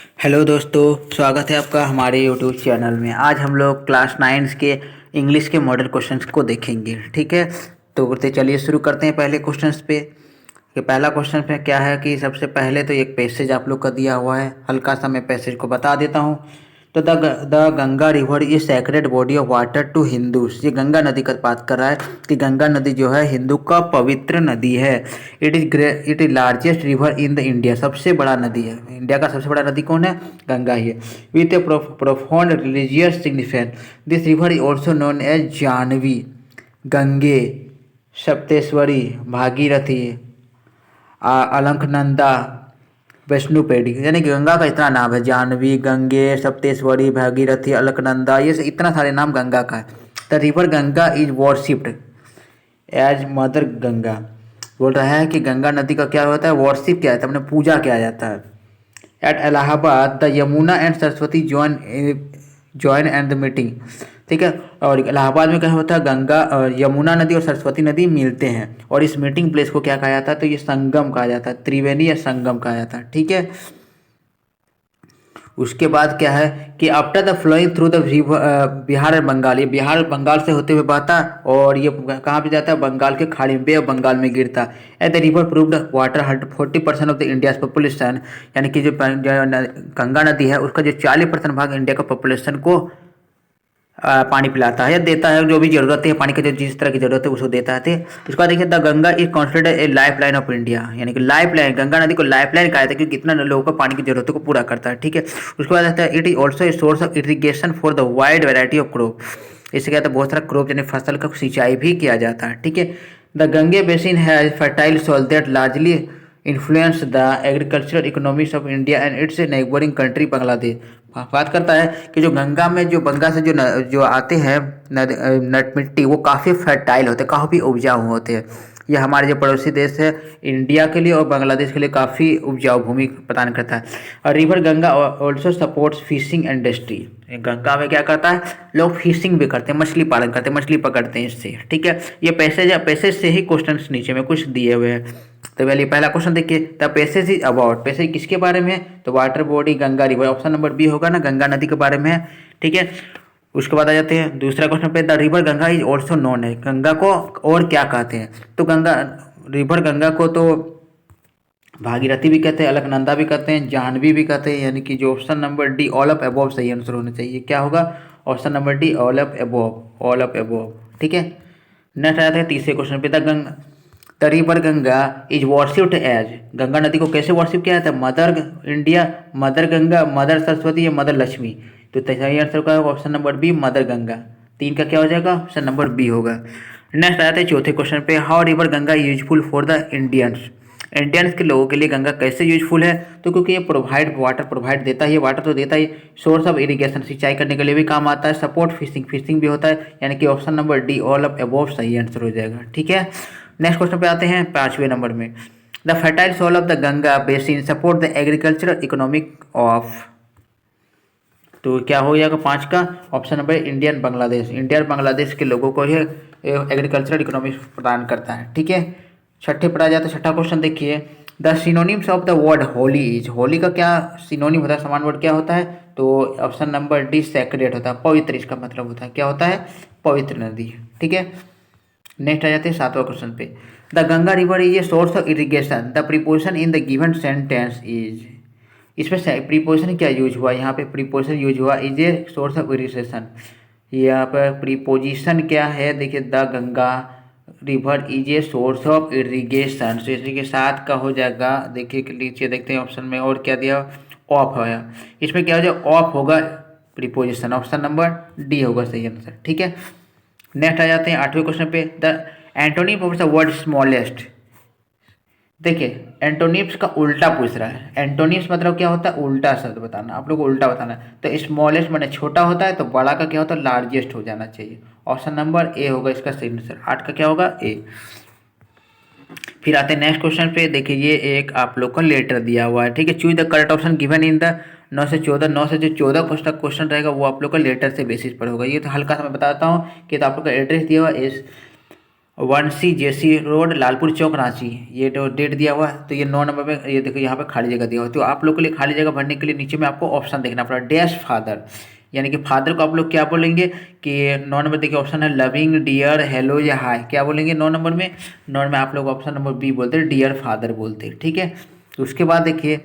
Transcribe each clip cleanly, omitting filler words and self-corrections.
Hello दोस्तों, स्वागत है आपका हमारे यूट्यूब चैनल में। आज हम लोग क्लास 9 के इंग्लिश के मॉडल क्वेश्चंस को देखेंगे। ठीक है, तो चलिए शुरू करते हैं पहले क्वेश्चंस पे। कि पहला क्वेश्चन पे क्या है कि सबसे पहले तो एक पैसेज आप लोग का दिया हुआ है, हल्का सा मैं पैसेज को बता देता हूँ। तो the Ganga river is sacred body of water to Hindus. ये गंगा नदी का बात कर रहा है कि गंगा नदी जो है हिंदू का पवित्र नदी है। It is largest river in the India. सबसे बड़ा नदी है इंडिया का, सबसे बड़ा नदी कौन है? गंगा ही है। With a profound religious significance, this river is also known as Jahnavi, Gange, Sapteshwari, Bhagirathi, Alaknanda, Vishnupadi. यानी कि गंगा का इतना नाम है, जानवी, गंगे, सप्तेश्वरी, भागीरथी, अलकनंदा, ये इतना सारे नाम गंगा का है। The river Ganga is worshipped as mother Ganga. बोल रहा है कि गंगा नदी का क्या होता है? वर्शिप किया जाता है, मतलब पूजा किया जाता है। At Allahabad the Yamuna and Saraswati join and the meeting. ठीक है, और इलाहाबाद में क्या होता है? गंगा और यमुना नदी और सरस्वती नदी मिलते हैं, और इस मीटिंग प्लेस को क्या कहा जाता है? तो ये संगम कहा जाता है, त्रिवेणी या संगम कहा जाता है। ठीक है, उसके बाद क्या है कि after the flowing through the Bihar और बंगाल, ये बिहार बंगाल से होते हुए बहता है, और ये कहाँ पे जाता है? बंगाल के खाड़ी में, बे ऑफ बंगाल में गिरता है। At the river proved water 40% of the India population. यानी कि जो गंगा नदी है उसका जो 40% भाग इंडिया का पॉपुलेशन को पानी पिलाता है या देता है। जो भी जरूरत है पानी की, जो जिस तरह की जरूरत है उसको देता है। उसके बाद देखिए, the Ganga is considered a life line of India. यानी कि लाइफ लाइन, गंगा नदी को लाइफ लाइन कहा जाता है क्योंकि कितना लोगों को पानी की जरूरतों को पूरा करता है। ठीक है, उसके बाद आता है it is also a source of irrigation for the wide variety of crop. इससे क्या होता है? बहुत सारा क्रॉप यानी फसल का सिंचाई भी किया जाता है। ठीक है, the Gange basin has fertile soil that largely influence the agricultural economics of India and it's neighbouring country Bangladesh. बात करता है कि जो गंगा में, जो गंगा से जो आते हैं नट मिट्टी, वो काफ़ी फर्टाइल होते हैं, काफ़ी उपजाऊ होते हैं। ये हमारे जो पड़ोसी देश है इंडिया के लिए और बांग्लादेश के लिए काफ़ी उपजाऊ भूमि प्रदान करता है। और river Ganga also supports fishing industry. Ganga में क्या करता है? लोग फिशिंग भी करते हैं, मछली पालन करते हैं, मछली पकड़ते हैं इससे। ठीक है, ये पैसेज से ही क्वेश्चन नीचे में कुछ दिए हुए हैं। तो पहले पहला क्वेश्चन देखिए, the passage is about. Passage किसके बारे में है? तो water body Ganga river, option number B होगा ना, गंगा नदी के बारे में है। ठीक है, उसके बाद आ जाते हैं दूसरा क्वेश्चन पे, the river Ganga is also known है। गंगा को और क्या कहते हैं? तो रिवर गंगा को तो भागीरथी भी कहते हैं, अलकनंदा भी कहते हैं, जाह्नवी भी कहते हैं। यानी कि जो option number D all of above सही आंसर होना चाहिए। क्या होगा? Option number D all of above, all of above. ठीक है, नेक्स्ट आ जाते हैं तीसरे क्वेश्चन पे, the river Ganga is worshipped as. Ganga नदी को कैसे वर्शिप किया जाता है? Mother India, mother Ganga, mother Saraswati या मदर लक्ष्मी। तो सही आंसर का option number B, mother Ganga. तीन का क्या हो जाएगा? ऑप्शन नंबर बी होगा। नेक्स्ट आ जाते हैं चौथे क्वेश्चन पे, how river Ganga useful for the Indians. Indians के लोगों के लिए गंगा कैसे यूजफुल है? तो क्योंकि ये वाटर प्रोवाइड देता ही है, वाटर तो देता ही। सोर्स ऑफ इरिगेशन, सिंचाई करने के लिए भी काम आता है। सपोर्ट फिशिंग, फिशिंग भी होता है। यानी कि option number D all of above सही आंसर हो जाएगा। ठीक है, नेक्स्ट क्वेश्चन पे आते हैं पांचवें नंबर में, the fertile soil of the Ganga basin support the agricultural economic of. तो क्या हो जाएगा पाँच का? Option number Indian Bangladesh. India और बांग्लादेश के लोगों को ये एग्रीकल्चरल इकोनॉमिक प्रदान करता है। ठीक है, छठे पर आ जाता है छठा क्वेश्चन देखिए, the synonyms of the word Holi is. Holi का क्या सिनोनिम होता है, समान वर्ड क्या होता है? तो ऑप्शन नंबर डी सैक्रेड होता है, पवित्र इसका मतलब होता है। क्या होता है? पवित्र नदी। ठीक है, नेक्स्ट आ जाते हैं सातवां क्वेश्चन पे, the Ganga river is a source of irrigation, the preposition in the given sentence is. इसमें प्रीपोजिशन क्या यूज हुआ? यहाँ पे प्रीपोजिशन यूज हुआ is a source of irrigation. यहाँ पर प्रीपोजिशन क्या है? देखिए, the Ganga river is a source of irrigation, तो इसी के साथ का हो जाएगा। देखिए नीचे देखते हैं ऑप्शन में और क्या दिया, ऑफ होगा। इसमें क्या हो जाएगा? ऑफ होगा प्रीपोजिशन, ऑप्शन नंबर डी होगा सही आंसर। ठीक है, नेक्स्ट आ जाते हैं आठवें क्वेश्चन पे, the antonym of the word smallest. देखिए एंटोनिम्स का उल्टा पूछ रहा है। एंटोनिम्स मतलब क्या होता है? उल्टा शब्द बताना, आप लोग को उल्टा बताना है। तो स्मॉलेस्ट मैंने छोटा होता है, तो बड़ा का क्या होता है? लार्जेस्ट हो जाना चाहिए। ऑप्शन नंबर ए होगा इसका सही आंसर। आठ का क्या होगा? ए। फिर आते हैं नेक्स्ट क्वेश्चन पे, देखिए ये एक आप लोग का लेटर दिया हुआ है। ठीक है, choose the correct option given in the 9 से 14। 9 से जो 14 क्वेश्चन रहेगा वो आप लोग का लेटर से बेसिस पर होगा। ये तो हल्का सा मैं बताता हूँ कि तो आप लोग का एड्रेस दिया हुआ इस, 1C JC रोड, लालपुर चौक, रांची। ये तो डेट दिया हुआ है। तो ये 9 नंबर में, ये देखो यहाँ पे खाली जगह दिया हुआ है। तो आप लोग के लिए खाली जगह भरने के लिए नीचे में आपको ऑप्शन देखना पड़ा, डैश फादर, यानी कि फादर को आप लोग क्या बोलेंगे कि 9 नंबर देखिए ऑप्शन है लविंग, डियर, हेलो या हाय, क्या बोलेंगे 9 नंबर में? 9 में आप लोग ऑप्शन नंबर बी बोलते हैं, डियर फादर बोलते हैं, ठीक है। तो उसके बाद देखिए,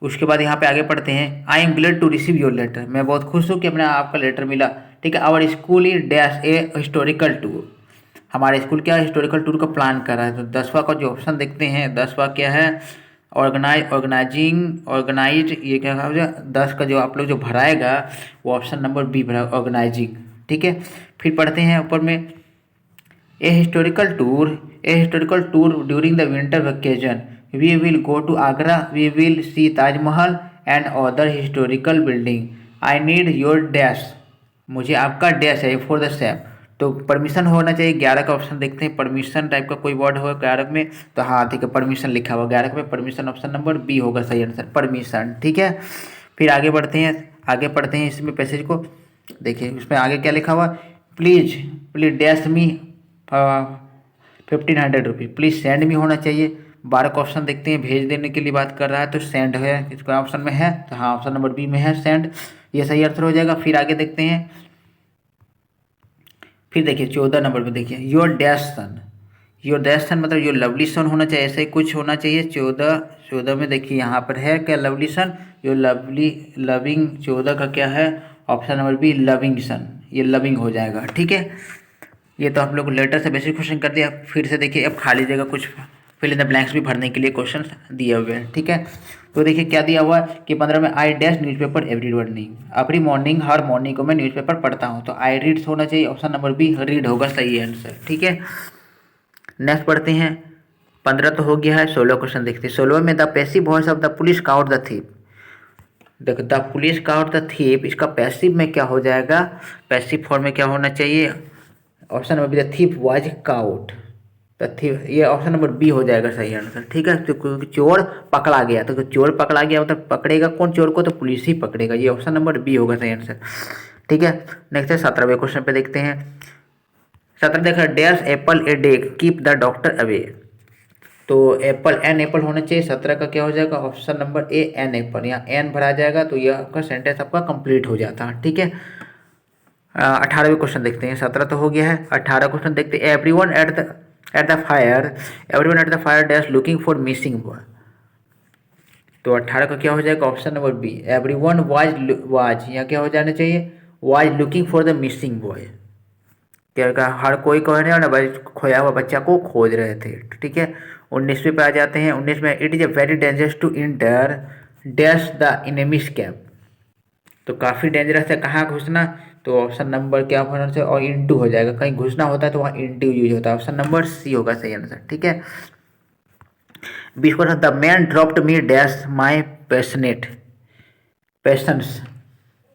उसके बाद यहाँ पे आगे पढ़ते हैं, I am glad to receive your letter, मैं बहुत खुश हूँ कि अपने आपका लेटर मिला, ठीक है। Our school is dash a historical tour, हमारे स्कूल क्या हिस्टोरिकल टूर का प्लान कर रहा है। तो 10वां का जो ऑप्शन देखते हैं, 10वां क्या है? ऑर्गेनाइज, ये क्या हो जाए 10 का जो आप लोग जो भराएगा वो ऑप्शन नंबर बी भरा, ऑर्गेनाइजिंग, ठीक है। फिर पढ़ते हैं ऊपर में, a historical tour during the winter vacation, we will go to Agra, we will see Taj Mahal and other historical building, I need your dash, मुझे आपका डैश है फॉर द सेम। तो परमिशन होना चाहिए, 11 का ऑप्शन देखते हैं, परमिशन टाइप का कोई वर्ड होगा 11 में, तो हाँ ठीक है, परमिशन लिखा हुआ 11 में, परमिशन ऑप्शन नंबर बी होगा सही आंसर, परमिशन, ठीक है। फिर आगे बढ़ते हैं, आगे पढ़ते हैं इसमें पैसेज को, देखिए उसमें आगे क्या लिखा हुआ, please please dash me 1500 rupees, please send me होना चाहिए। 12 का ऑप्शन देखते हैं, भेज देने के लिए बात कर रहा है, तो सेंड है, इसका ऑप्शन में है, तो हाँ ऑप्शन नंबर बी में है सेंड, ये सही आंसर हो जाएगा। फिर आगे देखते हैं, फिर देखिए 14 नंबर पे देखिए, your dash son, your dash son मतलब योर लवली सन होना चाहिए, ऐसा ही कुछ होना चाहिए। 14 में देखिए यहाँ पर है क्या, lovely son, your lovely loving, 14 का क्या है, option number B loving son, ये लविंग हो जाएगा, ठीक है। ये तो आप लोग लेटर से बेसिक क्वेश्चन कर दिया। फिर से देखिए अब खाली जगह कुछ फिल इन द ब्लैंक्स भी भरने के लिए क्वेश्चन दिए हुए हैं, ठीक है। तो देखिए क्या दिया हुआ है कि 15 में, I dash newspaper every morning, her morning को मैं न्यूज़पेपर पढ़ता हूँ, तो आई रीड्स होना चाहिए, ऑप्शन नंबर बी रीड होगा सही आंसर, ठीक है। नेक्स्ट पढ़ते हैं, 15 तो हो गया है, 16 क्वेश्चन देखते हैं। 16 में, the passive voice of the police caught the thief, देखो the police caught the thief, इसका पैसिव में क्या हो जाएगा, पैसिव फॉर्म में क्या होना चाहिए, option number be the thief was cout, the thief, ये ऑप्शन नंबर बी हो जाएगा सही आंसर, ठीक है। तो क्योंकि चोर पकड़ा गया, तो चोर पकड़ा गया मतलब पकड़ेगा कौन चोर को, तो पुलिस ही पकड़ेगा, ये ऑप्शन नंबर बी होगा सही आंसर, ठीक है। नेक्स्ट है 17वें क्वेश्चन पे देखते हैं। 17 देखा, dash apple a day keep the doctor away, तो एप्पल एन एप्पल होना चाहिए, 17 का क्या हो जाएगा, option number A an apple, यहाँ एन भरा जाएगा तो यह आपका सेंटेंस आपका कंप्लीट हो जाता है, ठीक है। 18वें क्वेश्चन देखते हैं, 17 तो हो गया है, 18 क्वेश्चन देखते हैं, everyone at the fire dash looking for missing boy, तो 18 का क्या हो जाएगा, option number B everyone was, यहाँ क्या हो जाना चाहिए, was looking for the missing boy, क्या कहा, हर कोई कह रहे हो ना भाई, खोया हुआ बच्चा को खोज रहे थे, ठीक है। 19वें पे आ जाते हैं, 19 में, it is a very dangerous to enter dash the enemies camp, तो काफ़ी डेंजरस है कहाँ घुसना, तो ऑप्शन नंबर क्या होना चाहिए, और इंटू हो जाएगा, कहीं घुसना होता है तो वहाँ इंटू यूज होता है, ऑप्शन नंबर सी होगा सही आंसर, ठीक है। 20 question, the man dropped me dash my patience,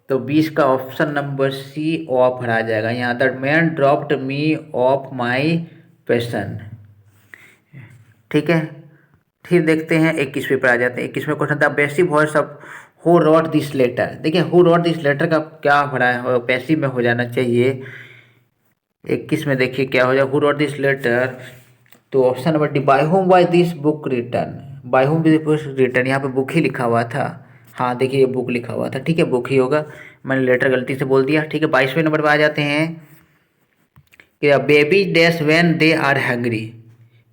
तो 20 का ऑप्शन नंबर सी ऑफ आ जाएगा यहाँ, the man dropped me of my passion, ठीक है। फिर देखते हैं 21वें पर आ जाते हैं, 21वें क्वेश्चन था, passive voice of who wrote this letter, देखिए हु रॉट दिस लेटर का क्या भरा है, पैसिव में हो जाना चाहिए। 21 में देखिए क्या हो जाए, हु रॉट दिस लेटर, तो option number D by whom was this book return, by whom return, यहाँ पे बुक ही लिखा हुआ था, हाँ देखिए ये बुक लिखा हुआ था, ठीक है बुक ही होगा, मैंने लेटर गलती से बोल दिया, ठीक है। 22वें नंबर पर आ जाते हैं कि baby dash when they are hungry,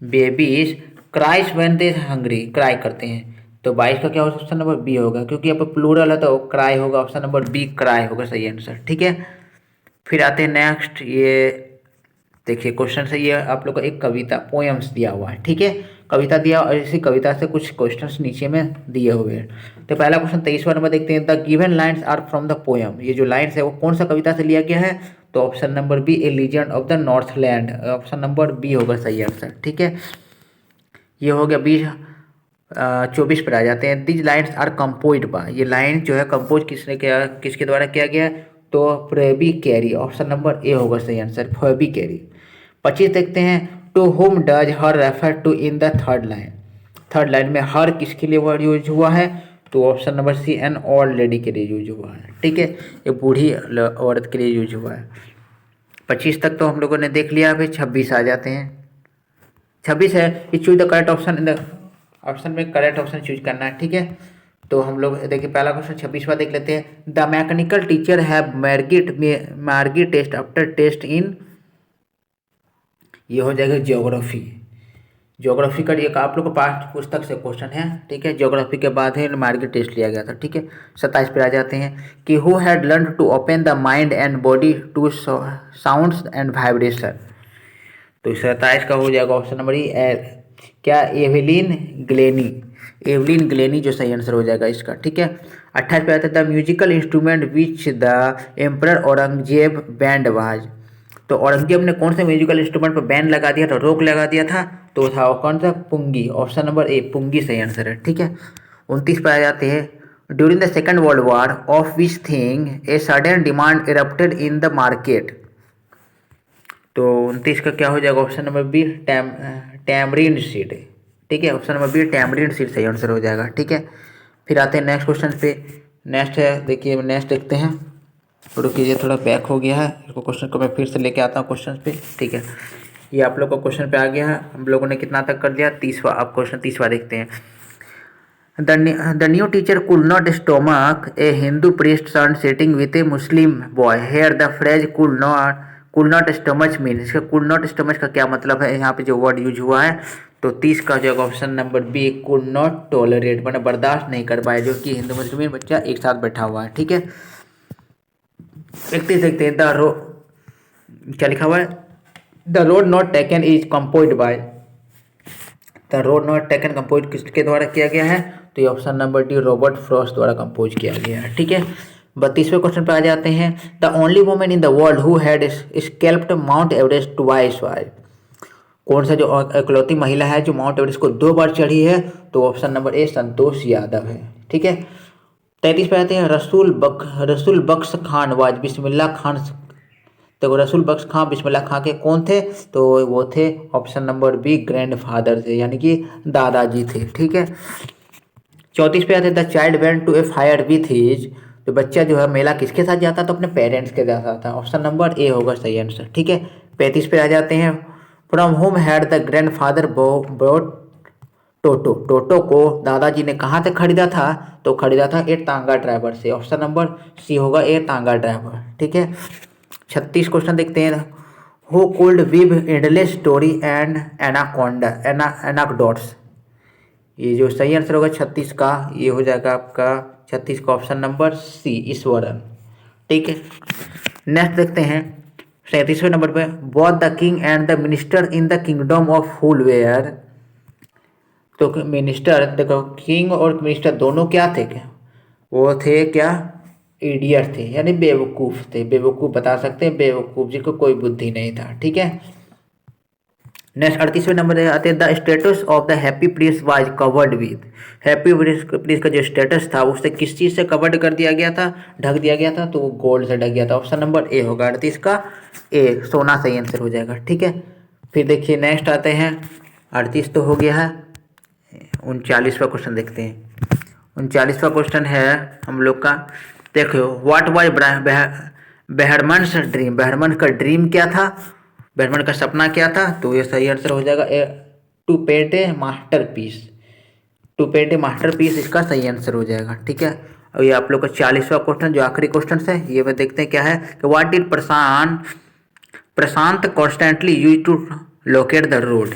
babies cries when they hungry, cry करते हैं, तो 22 का क्या होगा, ऑप्शन नंबर बी होगा, क्योंकि यहाँ पर प्लूरल है तो क्राई होगा, ऑप्शन नंबर बी क्राई होगा सही आंसर, ठीक है। फिर आते हैं नेक्स्ट, ये देखिए क्वेश्चन से, ये आप लोग को एक कविता पोएम्स दिया हुआ है, ठीक है, कविता दिया और इसी कविता से कुछ क्वेश्चंस नीचे में दिए हुए हैं। तो पहला क्वेश्चन 23वां नंबर देखते हैं, the given lines are from the poem, ये जो लाइन्स है वो कौन सा कविता से लिया गया है, तो option number B a legend of the northland, option number B होगा सही आंसर, ठीक है। ये हो गया 24 पर आ जाते हैं, these lines are composed by, ये लाइन जो है कंपोज किसने किया, किसके द्वारा किया गया, तो फ्रेबी कैरी, ऑप्शन नंबर ए होगा सही आंसर, फ्रेबी कैरी। 25 देखते हैं, to whom does her refer to in the third line, third line में हर किसके लिए वर्ड यूज हुआ है, तो option number C an old lady के लिए यूज हुआ है, ठीक है, ये बूढ़ी औरत के लिए यूज हुआ है। 25 तक तो हम लोगों ने देख लिया, अभी 26 आ जाते हैं। 26 है कि choose the correct option in the option में करेक्ट ऑप्शन चूज करना है, ठीक है। तो हम लोग देखिए पहला क्वेश्चन 26वां देख लेते हैं। द मैकेनिकल टीचर हैव मार्गी टेस्ट आफ्टर टेस्ट इन, ये हो जाएगा ज्योग्राफी। ज्योग्राफी का एक आप लोग को पाठ्य पुस्तक से क्वेश्चन है, ठीक है। ज्योग्राफी के बाद है मार्गी टेस्ट लिया गया था, ठीक है। 27 पे आ जाते हैं कि who had learn to open the mind and body to sounds and vibration. तो 27 का हो जाएगा ऑप्शन नंबर क्या, एवेलिन ग्लेनी। एवेलिन ग्लेनी जो सही आंसर हो जाएगा इसका, ठीक है। 28 पे आता है the musical instrument which the emperor Aurangzeb band was. तो औरंगजेब ने कौन से म्यूजिकल इंस्ट्रूमेंट पर बैन लगा दिया था, रोक लगा दिया था, तो था कौन सा, पुंगी। ऑप्शन नंबर ए पुंगी सही आंसर है, ठीक है। 29 पे आ जाते हैं during the second world war of which thing a sudden demand erupted in the market. तो 29 का क्या हो जाएगा, option number B tamarind seed, ठीक है। Option number B tamarind seed सही आंसर हो जाएगा, ठीक है। फिर आते हैं नेक्स्ट क्वेश्चन पे। नेक्स्ट है, देखिए नेक्स्ट देखते हैं, रुकिए थोड़ा बैक हो गया है, इसको क्वेश्चन को मैं फिर से लेके आता हूँ क्वेश्चन पे, ठीक है। ये आप लोग को क्वेश्चन पे आ गया है, हम लोगों ने कितना तक कर दिया, 30वां। आप क्वेश्चन 30वां देखते हैं। The new teacher could not stomach a Hindu priest son sitting with a Muslim boy here the phrase could not stomach mean. इसका कुड नॉट स्टमच का क्या मतलब है, यहाँ पे जो वर्ड यूज हुआ है। तो 30 का जो option number B could not tolerate, मैंने बर्दाश्त नहीं कर पाया, जो कि हिंदू मुस्लिम बच्चा एक साथ बैठा हुआ है, ठीक है। 31 देखते हैं क्या लिखा हुआ है, the road not taken is composed bye. The road not taken compose किसके द्वारा किया गया है, तो ये option number D Robert Frost द्वारा कंपोज किया गया है, ठीक है। 32वें क्वेश्चन पे आ जाते हैं। The only women in the world who had scaled Mount Everest twice was. कौन सा जो इकलौती महिला है जो माउंट एवरेस्ट को 2 बार चढ़ी है, तो ऑप्शन नंबर ए संतोष यादव है, ठीक है। 33 पे आते हैं रसूल बख्श खान वाज बिस्मिल्ला खान। तो रसूल बख्श खां बिस्मिल्लाह खां के कौन थे, तो वो थे ऑप्शन नंबर बी ग्रैंडफादर थे, यानी कि दादाजी थे, ठीक है। 34 पे आते the child went to a fire with his. तो बच्चा जो है मेला किसके साथ जाता, तो अपने पेरेंट्स के साथ आता, ऑप्शन नंबर ए होगा सही आंसर, ठीक है। 35 पे आ जाते हैं from home had the grandfather brought Toto. Toto को दादाजी ने कहाँ से खरीदा था, तो खरीदा था ए तांगा ड्राइवर से, ऑप्शन नंबर सी होगा ए तांगा ड्राइवर, ठीक है। 36 क्वेश्चन देखते हैं। Who could weave endless story and anaconda anecdotes. ये जो सही आंसर होगा 36 का, ये हो जाएगा आपका 36 का ऑप्शन नंबर सी ईश्वरन, ठीक है। नेक्स्ट देखते हैं 37वें नंबर पे both the king and the minister in the kingdom of Hulware. तो मिनिस्टर देखो, किंग और मिनिस्टर दोनों क्या थे, क्या वो थे, क्या इडियट थे, यानी बेवकूफ़ थे। बेवकूफ़ बता सकते हैं, बेवकूफ़ जिसको कोई बुद्धि नहीं था, ठीक है। नेक्स्ट 38वें नंबर आते हैं the status of the happy Prince was covered with. Happy Prince का जो स्टेटस था उससे किस चीज़ से कवर्ड कर दिया गया था, ढक दिया गया था, तो वो गोल्ड से ढक गया था, ऑप्शन नंबर ए होगा 38 का ए, सोना सही आंसर हो जाएगा, ठीक है। फिर देखिए नेक्स्ट आते हैं, 38 तो हो गया है, 39वां क्वेश्चन देखते हैं। 39वां क्वेश्चन है हम लोग का, देखो व्हाट वाज बहरमन्स ड्रीम। बहरमन का ड्रीम क्या था, बहरमन का सपना क्या था, तो ये सही आंसर हो जाएगा to paint a masterpiece. To paint a masterpiece इसका सही आंसर हो जाएगा, ठीक है। और ये आप लोग का 40वां क्वेश्चन जो आखिरी क्वेश्चन है, ये मैं देखते हैं क्या है कि what did Prashant constantly use to locate the road.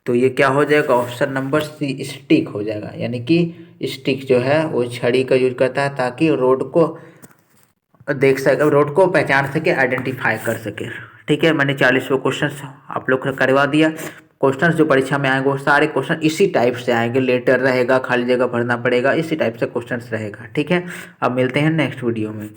तो ये क्या हो जाएगा, ऑप्शन नंबर सी स्टिक हो जाएगा, यानी कि स्टिक जो है वो छड़ी का यूज करता है ताकि रोड को देख सके, रोड को पहचान सके, आइडेंटिफाई कर सके, ठीक है। मैंने 40 क्वेश्चन आप लोग को करवा दिया। क्वेश्चंस जो परीक्षा में आएंगे वो सारे क्वेश्चन इसी टाइप से आएंगे, लेटर रहेगा, खाली जगह भरना पड़ेगा, इसी टाइप से क्वेश्चंस रहेगा, ठीक है। अब मिलते हैं नेक्स्ट वीडियो में।